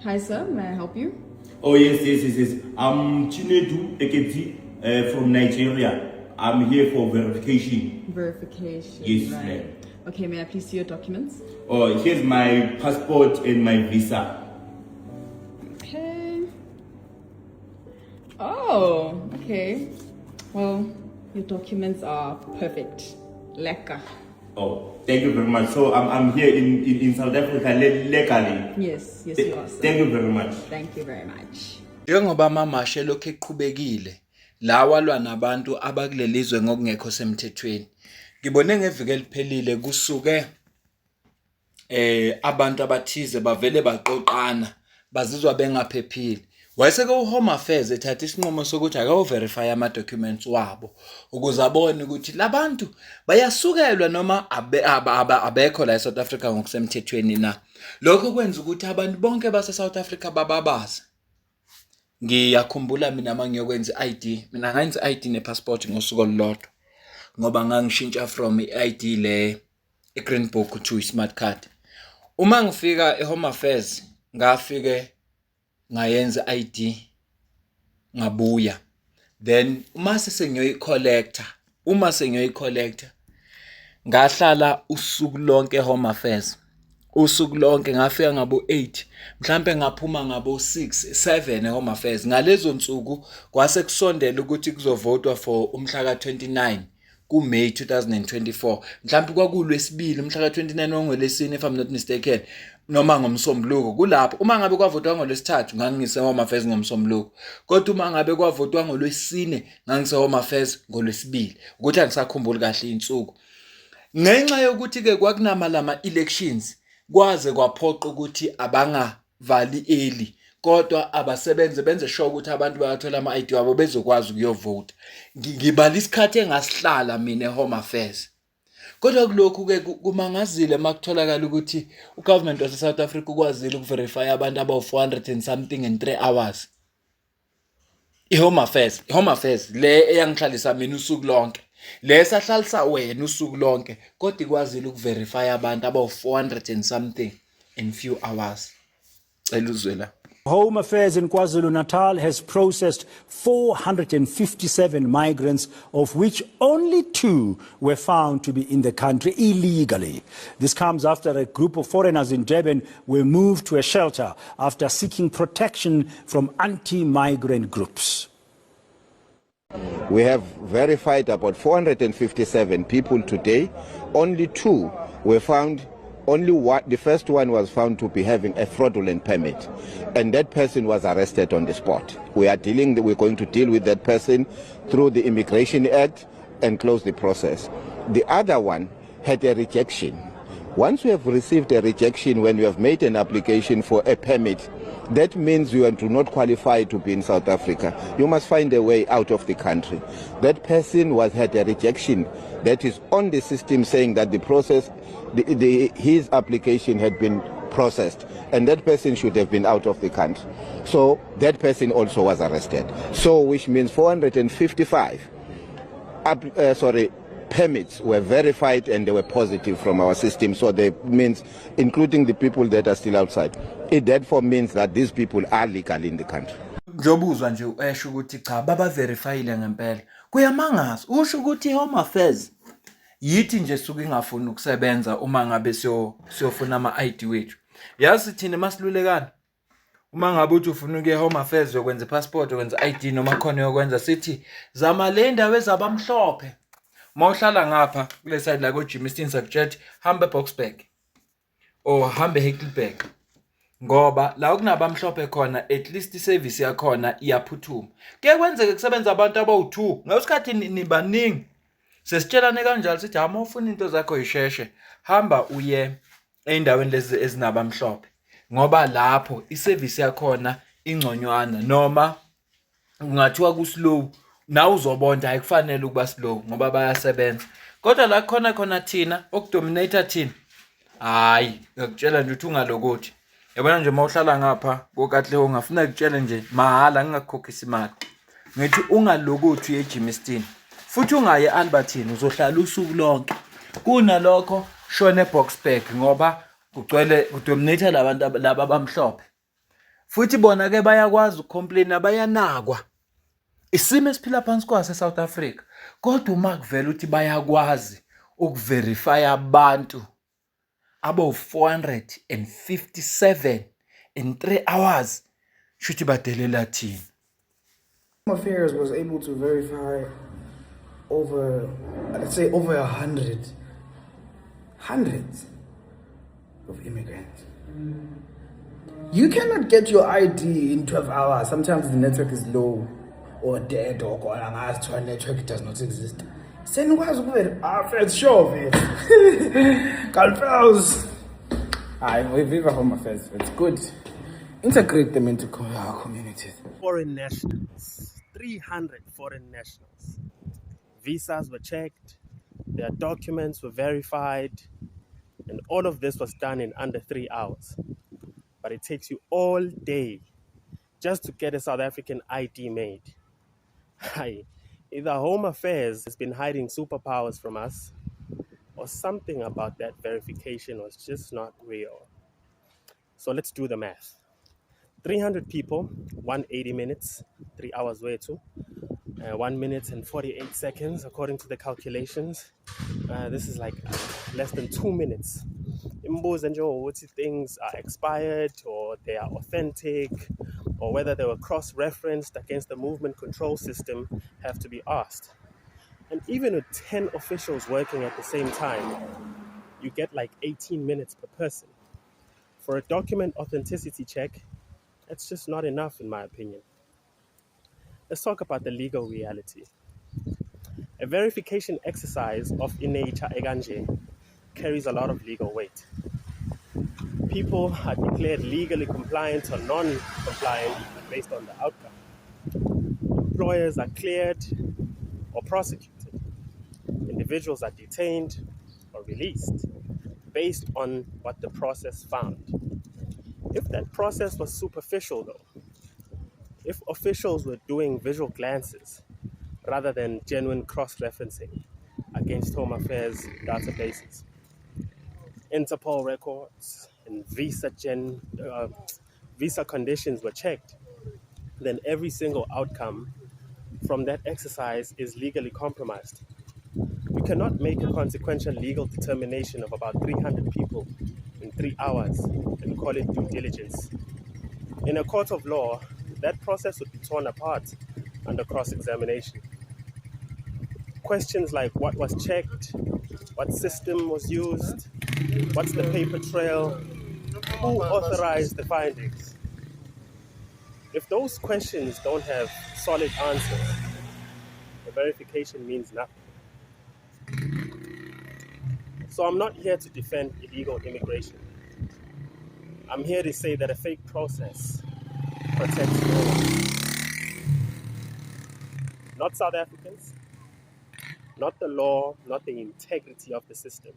Hi, sir. May I help you? Oh, yes. I'm Chinedu Eketi from Nigeria. I'm here for verification. Verification. Yes, Right. ma'am. Okay, may I please see your documents? Oh, here's my passport and my visa. Okay. Oh, okay. Well, your documents are perfect. Lekker. Oh, thank you very much. So I'm here in South Africa legally. Yes, you are, sir. Thank you very much. Thank you very much. Njengoba amamashe lokho eqhubekile lawalwa nabantu abakulelizwe ngokungekho semthethweni. Ngibone ngeviki eliphelile kusuke abantu abathize bavele baqoqana bazizwa bengaphephile. Wayeseke uHome Affairs ethatha isinqumo sokuthi akaverify ama documents wabo ukuze abone ukuthi labantu bayasukelwa noma abekho la eSouth Africa ngokusemthethweni na. Lokho kwenza ukuthi abantu bonke base South Africa bababaze. Ngiyakhumbula mina mangiyokwenza iID, mina ngenza iID nepassport ngosuku olulodwa ngoba ngangishintsha from iID le eGreen Book to iSmart Card. Uma ngifika eHome Affairs ngafike ngayenza iID ngabuya, then uma sengiyoyicollector ngahlala usuku lonke eHome Affairs. Usuku lonke ngafika ngabo 8 mhlambe ngaphuma ngabo 6 7 eHome Affairs. Ngalezo nsuku kwase kusondela ukuthi kuzovotwa for umhla ka29 kuMay 2024. Mhlambe kwakulwesibili umhla ka29 ongolesine if I'm not mistaken noma ngomsombuluko. Kulapho uma ngabe kwavotwa ngolwesithathu ngangise eHome Affairs ngomsombuluko, kodwa uma ngabe kwavotwa ngolwesine ngangise eHome Affairs ngolwesibili, ukuthi angisakhumbuli kahle insuku. Ngenxa yokuthi ke kwakunama lama elections kwaze kwaphoqa ukuthi abangavali early, kodwa abasebenze benze sure ukuthi abantu bayathola ama ID wabo bezokwazi ukuyovota. Ngibala isikhathi engasihlala mina eHome Affairs. Kodwa kulokhu ke kumangazile makutholakala ukuthi ugovernment wase South Africa ukwazile ukuverify abantu abawu400 and something in 3 hours. iHome Affairs le eyangihlalisa mina usuku lonke. Lesa hlalisa wena usuku lonke kodwa ikwazile ukuverify abantu abawu400 and something in few hours. Cela uzwe la. Home Affairs in KwaZulu-Natal has processed 457 migrants, of which only 2 were found to be in the country illegally. This comes after a group of foreigners in Durban were moved to a shelter after seeking protection from anti-migrant groups. We have verified about 457 people today. Only 2 were found. The first one was found to be having a fraudulent permit, and that person was arrested on the spot. We're going to deal with that person through the Immigration Act and close the process. The other one had a rejection. Once we have received a rejection when we have made an application for a permit, that means you do not qualify to be in South Africa. You must find a way out of the country. That person had a rejection that is on the system saying that the process, his application had been processed, and that person should have been out of the country. So that person also was arrested. So which means 455 permits were verified and they were positive from our system. So that means including the people that are still outside. It therefore means that these people are legal in the country. Njobuzwa nje esho ukuthi cha baba verifyile ngempela. Kuyamangaza usho ukuthi iHome Affairs yithi nje suku ingafuni ukusebenza uma ngabe siyofuna ama ID wethu. Yazi thina masilulekana. Uma ngabe uthi ufuna ukuya eHome Affairs yokwenza passport yokwenza ID noma khona yokwenza sithi zama le ndawo ezabamhlophe. Mawuhlala ngapha kule side la koJimmiston Subjet hamba eBoksburg or hamba eHeckleberg. Ngoba la kunabamhlophe khona at least iservice yakhona iyaphuthuma. Kuye kwenzeke kusebenza abantu abawu2 ngesikhathi nibaningi. Sesitshelane kanjalo sithi hama ufuna into zakho isheshe hamba uye endaweni lezi ezinabamhlophe. Ngoba lapho iservice yakhona ingconywana noma ungathiwa kuslow nawe uzobona ayikufanele ukuba slow ngoba bayasebenza. Kodwa la khona thina okudominator thina hayi ngakutshela nje ukuthi ungalokothi. Yabona nje mawuhlala ngapha kokahle ungafuna ukutshela nje mahala ngingakukhokhisa imali. Ngithi ungalokothi eJimmiston futhi ungaye eAlbertine uzohlala usuku lonke. Kunalokho shona eBoksburg ngoba kugcwele kudominator labantu laba abamhlophe. futhi bona ke bayakwazi ukcomplaina, bayanakwa isimo esiphila phansi kwaso eSouth Africa. Kodwa uma kuvela ukuthi bayakwazi ukuverify abantu abo 457 in 3 hours, shuthi badelela thina. Home Affairs was able to verify over, let's say, over hundreds of immigrants. You cannot get your ID in 12 hours. Sometimes the network is low or dead or gone. Our network does not exist. Send was good. First show, man. Calpels. We viva Home Affairs. It's good. Integrate them into our communities. Foreign nationals, 300 foreign nationals. Visas were checked, their documents were verified, and all of this was done in under 3 hours. But it takes you all day just to get a South African ID made. Either Home Affairs has been hiding superpowers from us, or something about that verification was just not real. So let's do the math. 300 people, 180 minutes, 3 hours way too. 1 minute and 48 seconds according to the calculations. This is like less than 2 minutes. Imbuzo nje ukuthi things are expired or they are authentic or whether they were cross-referenced against the movement control system have to be asked. And even with 10 officials working at the same time, you get like 18 minutes per person. For a document authenticity check, it's just not enough in my opinion. Let's talk about the legal reality. A verification exercise of Ineita Eganje carries a lot of legal weight. People are declared legally compliant or non-compliant based on the outcome. Employers are cleared or prosecuted. Individuals are detained or released based on what the process found. If that process was superficial though, if officials were doing visual glances rather than genuine cross-referencing against Home Affairs databases, Interpol records and visa conditions were checked, then every single outcome from that exercise is legally compromised. We cannot make a consequential legal determination of about 300 people in 3 hours and call it due diligence. In a court of law, that process would be torn apart under cross-examination. Questions like what was checked, what system was used, what's the paper trail, who authorized the findings? If those questions don't have solid answers, the verification means nothing. So I'm not here to defend illegal immigration. I'm here to say that a fake process protects no one. Not South Africans, not the law, not the integrity of the system.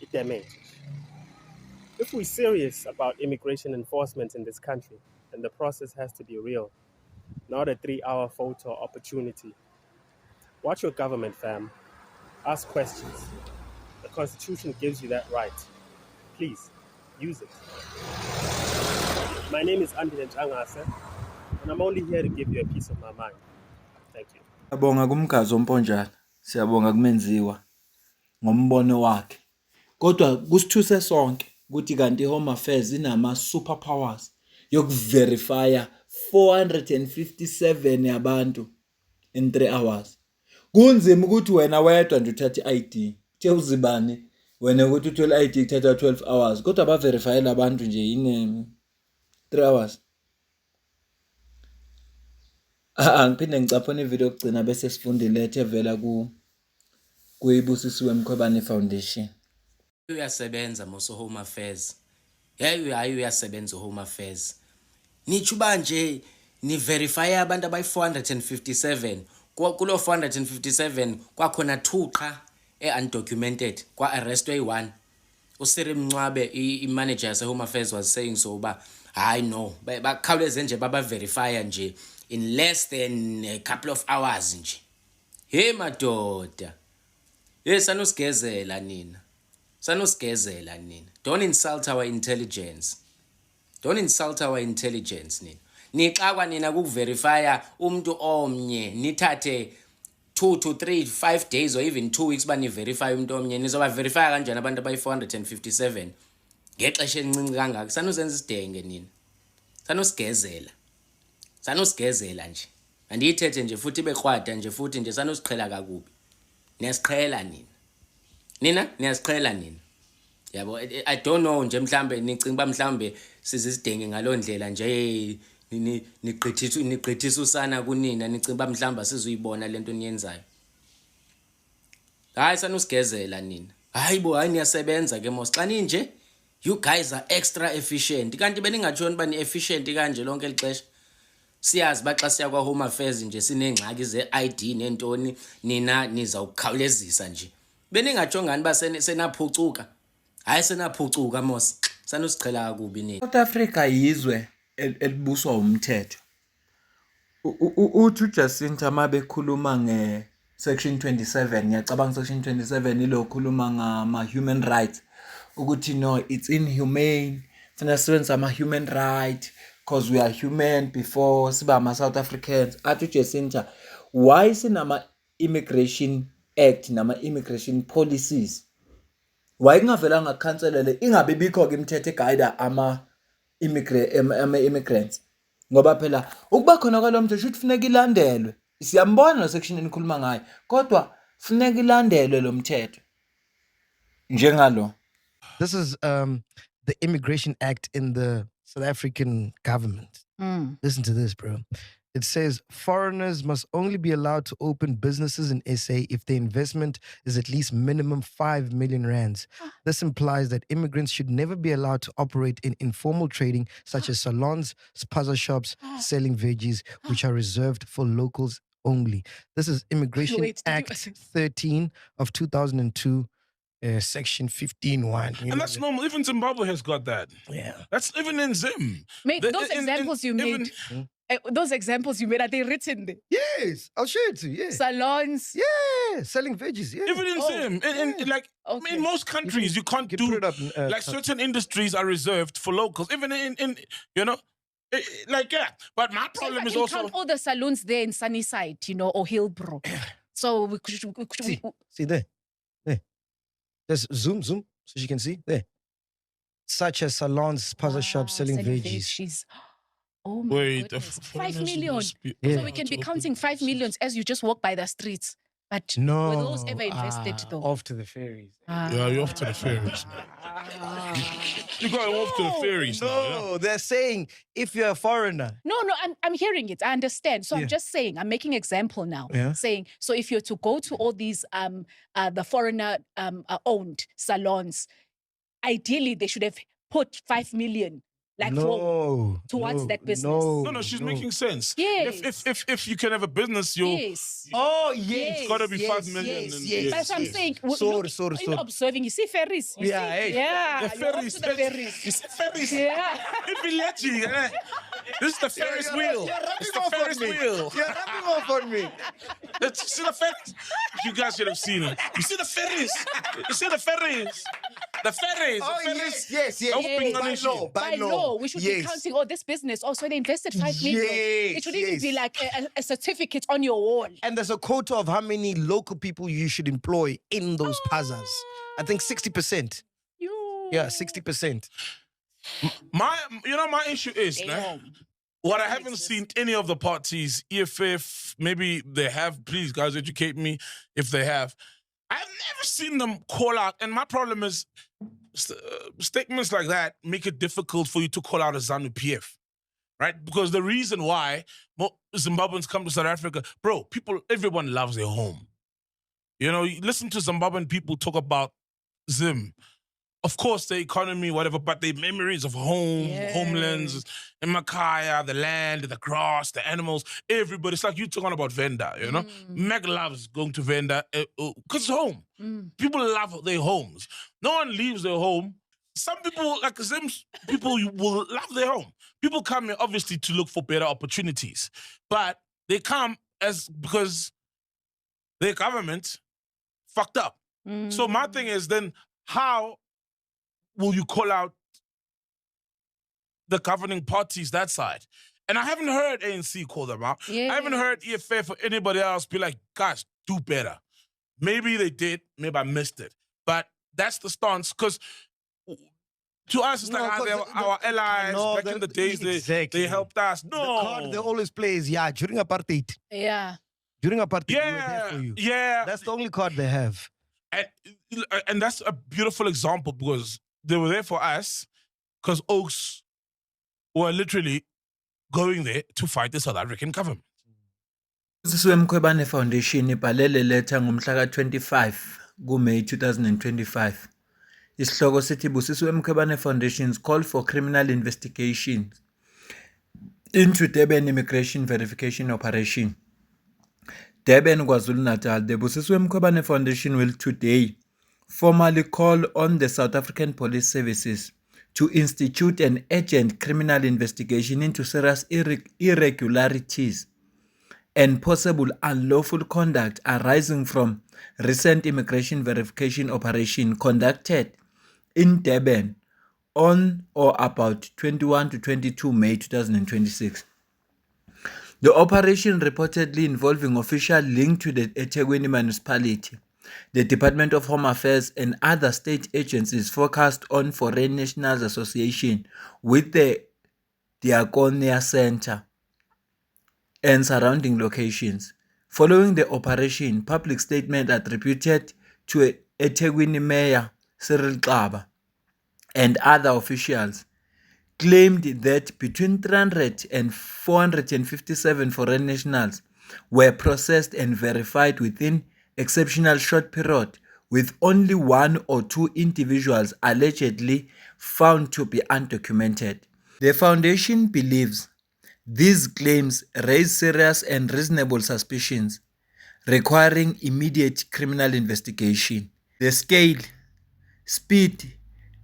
It damages. If we're serious about immigration enforcement in this country, then the process has to be real, not a 3-hour photo opportunity. Watch your government, fam. Ask questions. The Constitution gives you that right. Please, use it. My name is Andile Ntshangase, and I'm only here to give you a piece of my mind. Thank you. Siyabonga kumkhazi omponjana, siyabonga kumenziwa ngombono wakhe. Kodwa kusithuse sonke ukuthi kanti iHome Affairs inama superpowers yokuverifya 457 yabantu in 3 hours. Kunzima ukuthi wena wedwa nje uthathe ID. Uthe uzibani wena ukuthi uthole ID kuthatha 12 hours. Kodwa baverifyela abantu nje in 3 hours. Ngiphinde ngicaphone ivideo yokugcina bese sifundile evela kuyiBusisiwe Mkhwebane Foundation. Uyasebenza moso Home Affairs. Hayi uyasebenza Home Affairs. Nithi banje ni verify abantu abayi457. Kulo 457 kwakhona 2 qha undocumented, kwa arrestwe 1. uSiri Mncwabe i-manager yase Home Affairs was saying so ba hayi no bakhawuleze nje baba verify nje in less than a couple of hours nje. Hey madoda. Sanusigezela nina. Don't insult our intelligence. Don't insult our intelligence nina. Nixakwa nina kuverifya umuntu omnye nithathe 2 to 3 5 days or even 2 weeks bani verify umuntu omnye nizoba verify kanjani abantu abayi 457 ngexesha elincinci kangaka. Sanozenza isidenge nina. Sanosigezela nje. Andiyithethe nje futhi bekrwada nje futhi nje sanosiqhela kakubi. Niyasiqhela nina. Niyasiqhela nina. Yabo, I don't know nje mhlambe nicinga ba mhlambe sizisidenge ngalondlela nje niqhithisa usana kunina nicinga ba mhlamba sizuyibona lento niyenzayo. Hayi sanusigezela nina. Hayibo, hayi niyasebenza ke mos. Xa ninje you guys are extra efficient. Kanti beningatshoni bani efficient kanje lonke lixesha. Siyazi baxa siya kwa Home Affairs nje sinengxaki ze-ID nentoni nina nizawukhawulezisa nje. Beningatshongani ba senaphucuka. Hayi senaphucuka mos. Sanusiqhela kakubi nina. South Africa yizwe elibuswa umthetho. Uthi uJacinta mabekhuluma ngesection 27 ngiyacabanga section 27 ilo khuluma ngama human rights ukuthi no it's inhumane funa siwenza ama human right because we are human before siba ama South Africans. Athi uJacinta why sinama immigration act nama immigration policies why kungavela ngakhanselele ingabe bikho ke imithetho eguide ama immigrants ngoba phela ukuba khona kwalomthetho uthi funeka ilandelwe. Siyambona lo section enikhuluma ngayo kodwa funeka ilandelwe lo mthetho njengalo. This is the Immigration Act in the South African government. Listen to this, bro. It says foreigners must only be allowed to open businesses in SA if the investment is at least minimum 5 million rands. This implies that immigrants should never be allowed to operate in informal trading such as salons, spaza shops, selling veggies, which are reserved for locals only. This is Immigration Act 13 of 2002. Section 15(1). And that's normal. Even Zimbabwe has got that. Yeah. That's even in Zim. Mate, those examples you made, those examples you made, are they written there? Yes, I'll show it to you. Yeah. Salons. Yeah, selling veggies. Yeah. Even in Zim. In most countries, you can't do put it up, certain industries are reserved for locals. Even in you know, But my problem is also count all the salons there in Sunnyside, you know, or Hillbrow. So we see there. Just zoom, so you can see there. Such as salons, spaza shops, selling veggies. Oh my goodness. 5 million. So we can be counting 5 million as you just walk by the streets. But no, were those ever invested though? Off to the ferries. Yeah, you're off to the ferries. You're going off to the ferries. No, they're saying if you're a foreigner. No, I'm hearing it. I understand. So I'm just saying, I'm making example now. Yeah. Saying, so if you're to go to all these the foreigner owned salons, ideally they should have put 5 million towards that business. No, she's making sense. Yes. If you can have a business, you'll Oh yes. It's gotta be 5 million. Yes. That's what I'm saying. Sorry. You're observing. You see ferries. You see? Yeah. The ferries. The ferries. You see ferries? Yeah. This is the Ferris wheel. It's the Ferris wheel. You're rubbing off on me. You see the ferries? You guys should have seen it. You see the ferries? You see the ferries? The ferries. Oh, the ferries. yes. By law, we should be counting this business. Also, they invested 5 million. It should even be like a certificate on your wall. And there's a quota of how many local people you should employ in those plazas. I think 60%. Yeah, 60%. My issue is what I haven't seen any of the parties. EFF, maybe they have. Please, guys, educate me if they have. I've never seen them call out, and my problem is statements like that make it difficult for you to call out a ZANU-PF, right? Because the reason why Zimbabweans come to South Africa, bro, everyone loves their home. You know, you listen to Zimbabwean people talk about Zim. Of course, the economy, whatever, but the memories of home, homelands, in Makaya, the land, the grass, the animals, everybody. It's like you talking about Venda, you know? Meg loves going to Venda because it's home. People love their homes. No one leaves their home. Some people, like Zim's people, will love their home. People come here, obviously, to look for better opportunities. But they come because their government fucked up. So my thing is then, how will you call out the governing parties that side. And I haven't heard ANC call them out. I haven't heard EFF or anybody else be like, guys, do better. Maybe they did. Maybe I missed it. But that's the stance. Because to us, it's like they were our allies back in the days. They helped us. No. The card they always play is, during apartheid. Yeah. During apartheid, we were there for you. Yeah. That's the only card they have. And that's a beautiful example because they were there for us because Oaks were literally going there to fight the South African government. Usisiwe Mkhwebane Foundation ibhalele letter ngomhla ka-25 kuMeyi 2025. Isihloko sithi Busisiwe Mkhwebane Foundation's call for criminal investigations into Durban immigration verification operation. Durban, KwaZulu-Natal. The Busisiwe Mkhwebane Foundation will today formally call on the South African Police Services to institute an urgent criminal investigation into serious irregularities and possible unlawful conduct arising from recent immigration verification operation conducted in Durban on or about 21 to 22 May 2026. The operation reportedly involving officials linked to the eThekwini municipality, the Department of Home Affairs and other state agencies focused on Foreign Nationals Association with the Diakonia Center and surrounding locations. Following the operation, public statement attributed to eThekwini Mayor Cyril Xaba and other officials claimed that between 300 and 457 foreign nationals were processed and verified within exceptional short period, with only 1 or 2 individuals allegedly found to be undocumented. The foundation believes these claims raise serious and reasonable suspicions requiring immediate criminal investigation. The scale, speed,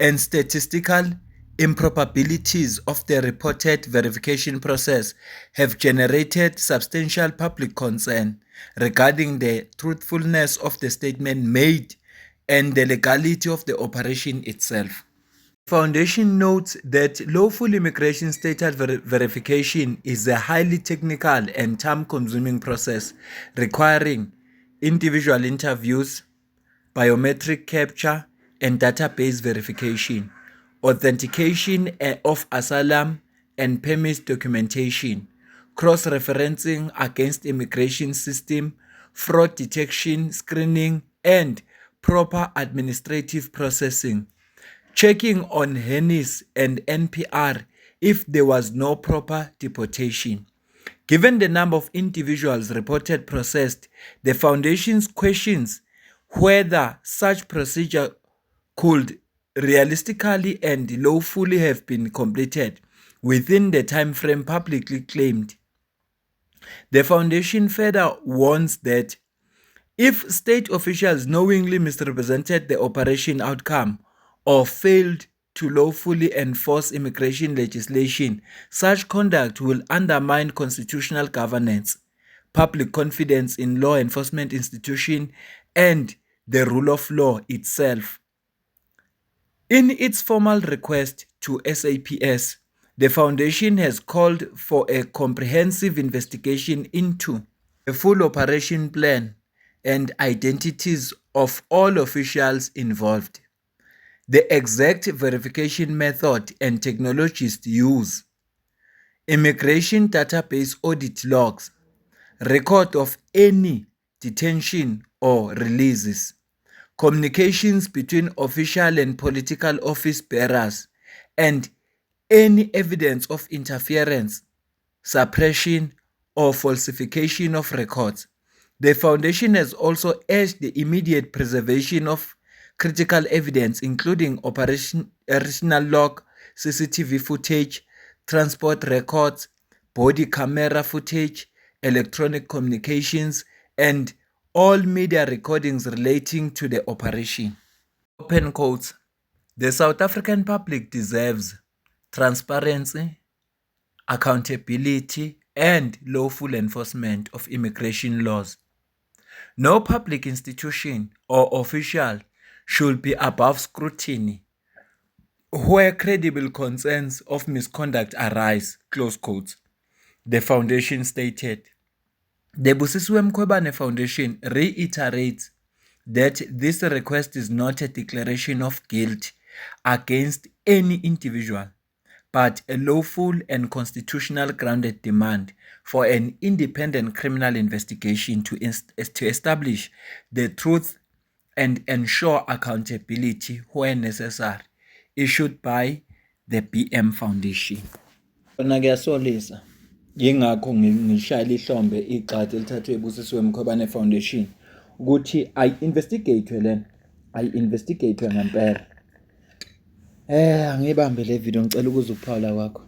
and statistical improbabilities of the reported verification process have generated substantial public concern regarding the truthfulness of the statement made and the legality of the operation itself. The foundation notes that lawful immigration status verification is a highly technical and time-consuming process requiring individual interviews, biometric capture, and database verification, authentication of asylum and permit documentation, cross-referencing against immigration system, fraud detection, screening, and proper administrative processing, checking on HENIS and NPR if there was no proper deportation. Given the number of individuals reported processed, the foundation's questions whether such procedure could realistically and lawfully have been completed within the time frame publicly claimed. The foundation further warns that if state officials knowingly misrepresented the operation outcome or failed to lawfully enforce immigration legislation, such conduct will undermine constitutional governance, public confidence in law enforcement institutions, and the rule of law itself. In its formal request to SAPS, the foundation has called for a comprehensive investigation into a full operation plan and identities of all officials involved, the exact verification method and technologies used, immigration database audit logs, record of any detention or releases, communications between official and political office bearers, and any evidence of interference, suppression, or falsification of records. The foundation has also urged the immediate preservation of critical evidence, including operational log, CCTV footage, transport records, body camera footage, electronic communications, and all media recordings relating to the operation. Open quotes. The South African public deserves transparency, accountability, and lawful enforcement of immigration laws. No public institution or official should be above scrutiny where credible concerns of misconduct arise, close quotes. The foundation stated, the Busisiwe Mkhwebane Foundation reiterates that this request is not a declaration of guilt against any individual, but a lawful and constitutional grounded demand for an independent criminal investigation to establish the truth and ensure accountability where necessary, issued by the BM Foundation. Kona kuyasolisa yingakho ngishayela ihlombe igxathu elithathwe eBusisiwe Mkhwebane Foundation ukuthi ayi-investigate lena, ayi-investigate ngempela. Angibambe le video ngicela ukuza ukuphawula kwakho.